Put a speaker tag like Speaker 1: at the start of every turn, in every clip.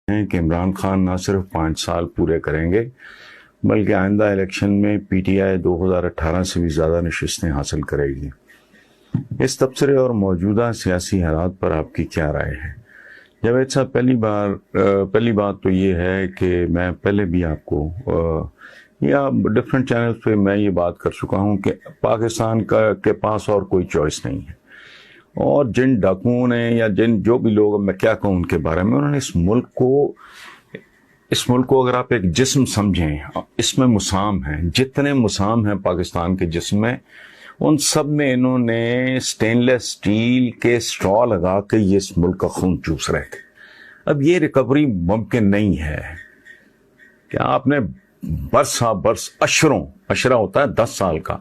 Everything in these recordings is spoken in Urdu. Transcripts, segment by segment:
Speaker 1: ہیں کہ عمران خان نہ صرف 5 سال پورے کریں گے بلکہ آئندہ الیکشن میں پی ٹی آئی 2018 سے بھی زیادہ نشستیں حاصل کرے گی۔ اس تبصرے اور موجودہ سیاسی حالات پر آپ کی کیا رائے ہے؟ جاوید صاحب، پہلی بات تو یہ ہے کہ میں پہلے بھی آپ کو یا ڈفرینٹ چینلز پہ میں یہ بات کر چکا ہوں کہ پاکستان کے پاس اور کوئی چوائس نہیں ہے، اور جن ڈاکوؤں نے یا جو بھی لوگ، میں کیا کہوں ان کے بارے میں، انہوں نے اس ملک کو اگر آپ ایک جسم سمجھیں، اس میں مسام ہیں، جتنے مسام ہیں پاکستان کے جسم میں، ان سب میں انہوں نے سٹین لیس سٹیل کے اسٹرا لگا کے یہ اس ملک کا خون چوس رہے تھے۔ اب یہ ریکوری ممکن نہیں ہے کہ آپ نے برس اشرہ ہوتا ہے 10 سال کا،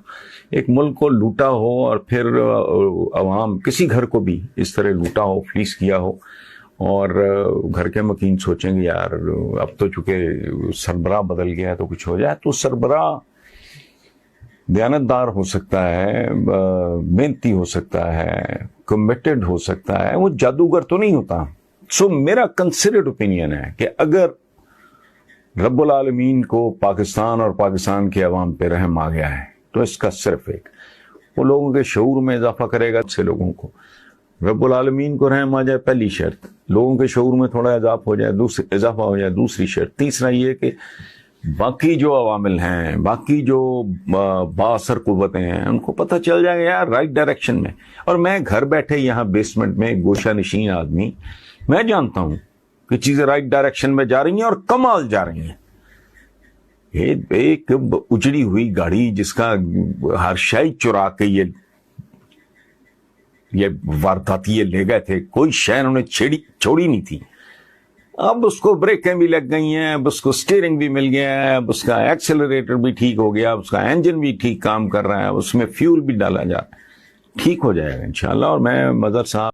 Speaker 1: ایک ملک کو لوٹا ہو اور پھر عوام کسی گھر کو بھی اس طرح لوٹا ہو، فلیس کیا ہو، اور گھر کے مکین سوچیں گے یار اب تو چونکہ سربراہ بدل گیا ہے تو کچھ ہو جائے۔ تو سربراہ دیانتدار ہو سکتا ہے، محنتی ہو سکتا ہے، کمیٹڈ ہو سکتا ہے، وہ جادوگر تو نہیں ہوتا۔ سو میرا کنسیڈرڈ اوپینین ہے کہ اگر رب العالمین کو پاکستان اور پاکستان کے عوام پہ رحم آ گیا ہے تو اس کا صرف ایک، وہ لوگوں کے شعور میں اضافہ کرے گا۔ سے لوگوں کو رب العالمین کو رحم آ جائے، پہلی شرط، لوگوں کے شعور میں تھوڑا اضافہ ہو جائے، دوسری شرط، تیسرا یہ کہ باقی جو عوامل ہیں، باقی جو بااثر قوتیں ہیں، ان کو پتہ چل جائے گا یار رائٹ ڈائریکشن میں۔ اور میں گھر بیٹھے یہاں بیسمنٹ میں گوشہ نشین آدمی، میں جانتا ہوں کہ چیزیں رائٹ ڈائریکشن میں جا رہی ہیں اور کمال جا رہی ہیں۔ ایک اجڑی ہوئی گاڑی جس کا ہر شے چرا کے یہ وارداتی لے گئے تھے، کوئی شے انہوں نے چھوڑی نہیں تھی، اب اس کو بریکیں بھی لگ گئی ہیں، اب اس کو سٹیئرنگ بھی مل گیا ہے، اب اس کا ایکسلریٹر بھی ٹھیک ہو گیا، اب اس کا انجن بھی ٹھیک کام کر رہا ہے، اس میں فیول بھی ڈالا جا رہا ہے، ٹھیک ہو جائے گا انشاءاللہ۔ اور میں مظہر صاحب